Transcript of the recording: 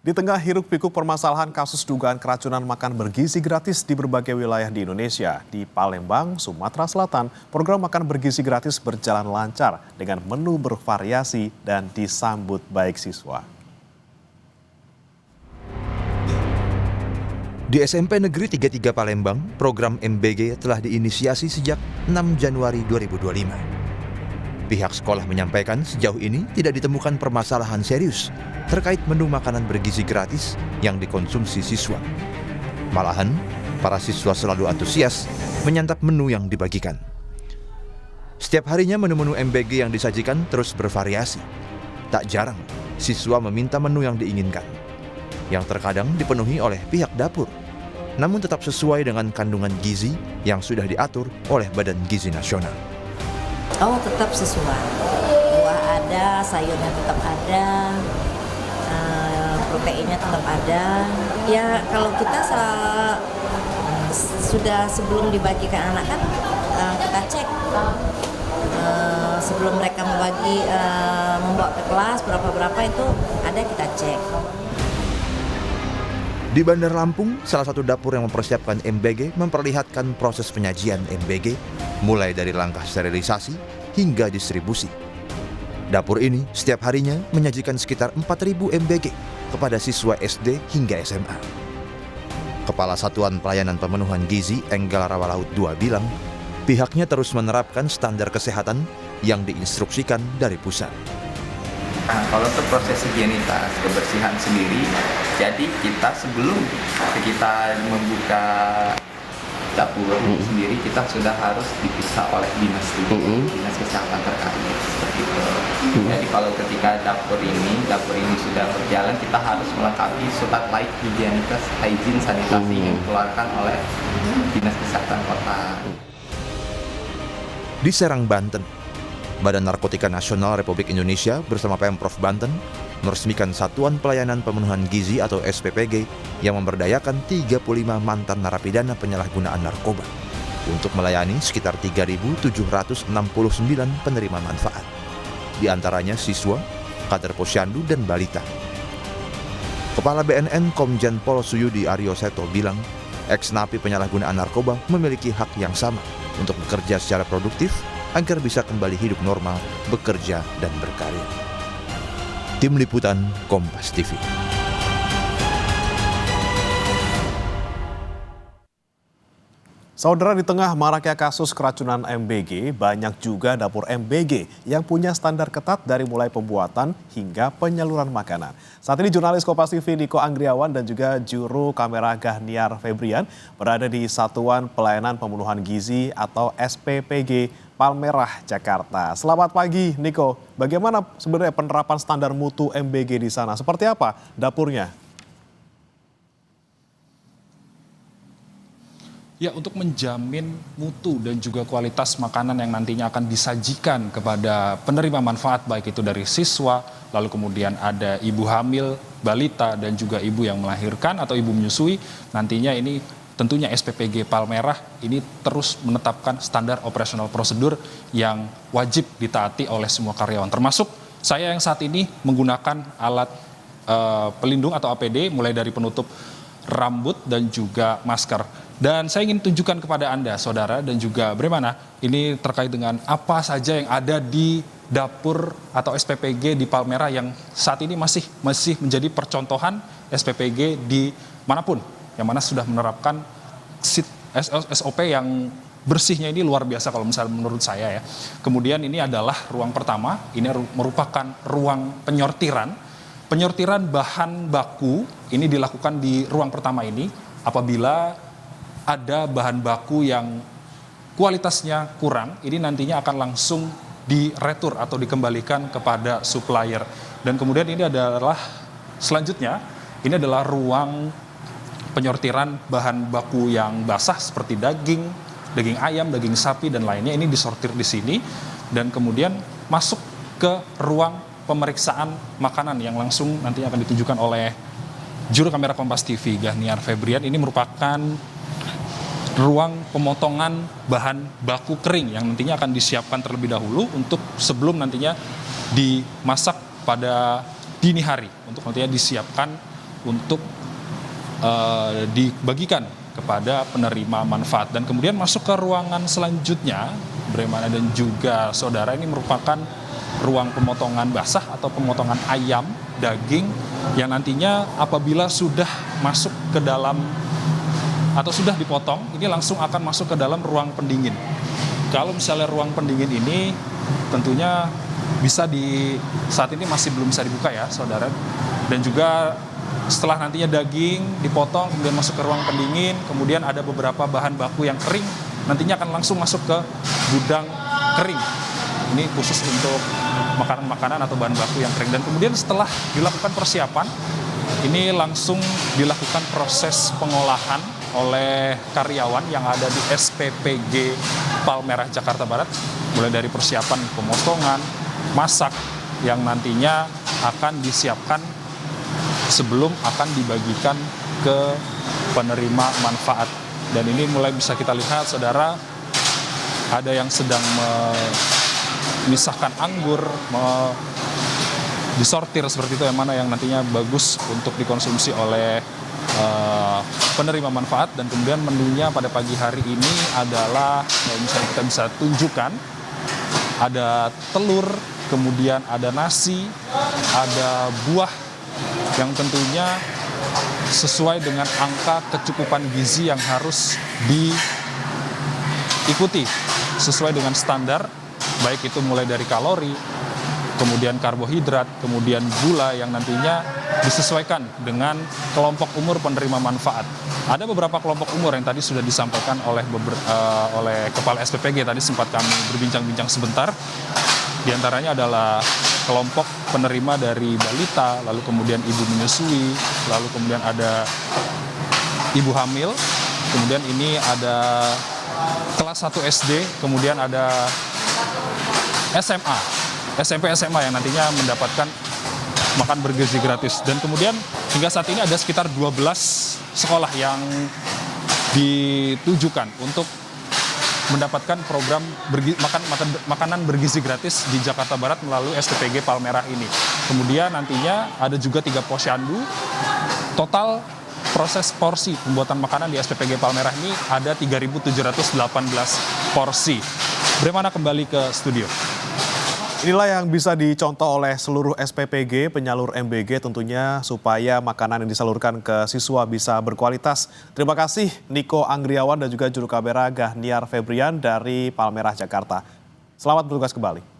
Di tengah hiruk-pikuk permasalahan kasus dugaan keracunan makan bergizi gratis di berbagai wilayah di Indonesia, di Palembang, Sumatera Selatan, program makan bergizi gratis berjalan lancar dengan menu bervariasi dan disambut baik siswa. Di SMP Negeri 33 Palembang, program MBG telah diinisiasi sejak 6 Januari 2025. Pihak sekolah menyampaikan sejauh ini tidak ditemukan permasalahan serius terkait menu makanan bergizi gratis yang dikonsumsi siswa. Malahan, para siswa selalu antusias menyantap menu yang dibagikan. Setiap harinya menu-menu MBG yang disajikan terus bervariasi. Tak jarang, siswa meminta menu yang diinginkan, yang terkadang dipenuhi oleh pihak dapur, namun tetap sesuai dengan kandungan gizi yang sudah diatur oleh Badan Gizi Nasional. Oh, tetap sesuai. Buah ada, sayurnya tetap ada, proteinnya tetap ada. Ya kalau kita sudah sebelum dibagikan anak kan kita cek sebelum mereka membawa ke kelas berapa itu ada kita cek. Di Bandar Lampung, salah satu dapur yang mempersiapkan MBG memperlihatkan proses penyajian MBG mulai dari langkah sterilisasi hingga distribusi. Dapur ini setiap harinya menyajikan sekitar 4.000 MBG kepada siswa SD hingga SMA. Kepala Satuan Pelayanan Pemenuhan Gizi Enggal Rawalaut II bilang, pihaknya terus menerapkan standar kesehatan yang diinstruksikan dari pusat. Nah, kalau untuk proses higienitas kebersihan sendiri, jadi kita sebelum kita membuka dapur sendiri, kita sudah harus dipisah oleh dinas kesehatan terkait seperti itu. Jadi kalau ketika dapur ini sudah berjalan, kita harus melengkapi surat laik higienitas, hygiene, sanitasi yang dikeluarkan oleh dinas kesehatan kota. Di Serang, Banten, Badan Narkotika Nasional Republik Indonesia bersama Pemprov Banten meresmikan Satuan Pelayanan Pemenuhan Gizi atau SPPG yang memberdayakan 35 mantan narapidana penyalahgunaan narkoba untuk melayani sekitar 3.769 penerima manfaat. Di antaranya siswa, kader posyandu, dan balita. Kepala BNN Komjen Pol Suyudi Aryo Seto bilang, ex-napi penyalahgunaan narkoba memiliki hak yang sama untuk bekerja secara produktif agar bisa kembali hidup normal, bekerja, dan berkarya. Tim Liputan Kompas TV. Saudara, di tengah maraknya kasus keracunan MBG, banyak juga dapur MBG yang punya standar ketat dari mulai pembuatan hingga penyaluran makanan. Saat ini jurnalis Kompas TV Niko Anggriawan dan juga juru kamera Gahniar Febrian berada di Satuan Pelayanan Pemenuhan Gizi atau SPPG Palmerah, Jakarta. Selamat pagi, Niko. Bagaimana sebenarnya penerapan standar mutu MBG di sana? Seperti apa dapurnya? Ya, untuk menjamin mutu dan juga kualitas makanan yang nantinya akan disajikan kepada penerima manfaat, baik itu dari siswa, lalu kemudian ada ibu hamil, balita, dan juga ibu yang melahirkan atau ibu menyusui, nantinya ini tentunya SPPG Palmerah ini terus menetapkan standar operasional prosedur yang wajib ditaati oleh semua karyawan. Termasuk saya yang saat ini menggunakan alat pelindung atau APD mulai dari penutup rambut dan juga masker. Dan saya ingin tunjukkan kepada Anda, saudara, dan juga bagaimana ini terkait dengan apa saja yang ada di dapur atau SPPG di Palmerah yang saat ini masih menjadi percontohan SPPG di manapun, yang mana sudah menerapkan SOP yang bersihnya ini luar biasa kalau misalnya menurut saya ya. Kemudian ini adalah ruang pertama, ini merupakan ruang penyortiran. Penyortiran bahan baku ini dilakukan di ruang pertama ini apabila ada bahan baku yang kualitasnya kurang, ini nantinya akan langsung diretur atau dikembalikan kepada supplier. Dan kemudian ini adalah selanjutnya, ini adalah ruang penyortiran bahan baku yang basah seperti daging ayam, daging sapi, dan lainnya. Ini disortir di sini dan kemudian masuk ke ruang pemeriksaan makanan yang langsung nanti akan ditunjukkan oleh juru kamera Kompas TV Gahniar Febrian. Ini merupakan ruang pemotongan bahan baku kering yang nantinya akan disiapkan terlebih dahulu untuk sebelum nantinya dimasak pada dini hari, untuk nantinya disiapkan untuk dibagikan kepada penerima manfaat. Dan kemudian masuk ke ruangan selanjutnya, Bremana dan juga saudara, ini merupakan ruang pemotongan basah atau pemotongan ayam, daging, yang nantinya apabila sudah masuk ke dalam atau sudah dipotong, ini langsung akan masuk ke dalam ruang pendingin. Kalau misalnya ruang pendingin ini tentunya bisa saat ini masih belum bisa dibuka ya saudara, dan juga setelah nantinya daging dipotong kemudian masuk ke ruang pendingin, kemudian ada beberapa bahan baku yang kering nantinya akan langsung masuk ke gudang kering. Ini khusus untuk makanan-makanan atau bahan baku yang kering. Dan kemudian setelah dilakukan persiapan, ini langsung dilakukan proses pengolahan oleh karyawan yang ada di SPPG Palmerah Jakarta Barat, mulai dari persiapan pemotongan, masak, yang nantinya akan disiapkan sebelum akan dibagikan ke penerima manfaat. Dan ini mulai bisa kita lihat saudara, ada yang sedang memisahkan anggur, disortir seperti itu, yang mana yang nantinya bagus untuk dikonsumsi oleh penerima manfaat. Dan kemudian menunya pada pagi hari ini adalah, misalnya kita bisa tunjukkan, ada telur, kemudian ada nasi, ada buah yang tentunya sesuai dengan angka kecukupan gizi yang harus diikuti sesuai dengan standar, baik itu mulai dari kalori, kemudian karbohidrat, kemudian gula, yang nantinya disesuaikan dengan kelompok umur penerima manfaat. Ada beberapa kelompok umur yang tadi sudah disampaikan oleh Kepala SPPG, tadi sempat kami berbincang-bincang sebentar. Di antaranya adalah kelompok penerima dari balita, lalu kemudian ibu menyusui, lalu kemudian ada ibu hamil, kemudian ini ada kelas 1 SD, kemudian ada SMA, SMP SMA yang nantinya mendapatkan makan bergizi gratis. Dan kemudian hingga saat ini ada sekitar 12 sekolah yang ditujukan untuk mendapatkan program makanan bergizi gratis di Jakarta Barat melalui SPPG Palmerah ini. Kemudian nantinya ada juga 3 posyandu. Total proses porsi pembuatan makanan di SPPG Palmerah ini ada 3.718 porsi. Bagaimana kembali ke studio? Inilah yang bisa dicontoh oleh seluruh SPPG penyalur MBG tentunya supaya makanan yang disalurkan ke siswa bisa berkualitas. Terima kasih Niko Anggriawan dan juga juru kamera Gahniar Febrian dari Palmerah Jakarta. Selamat bertugas kembali.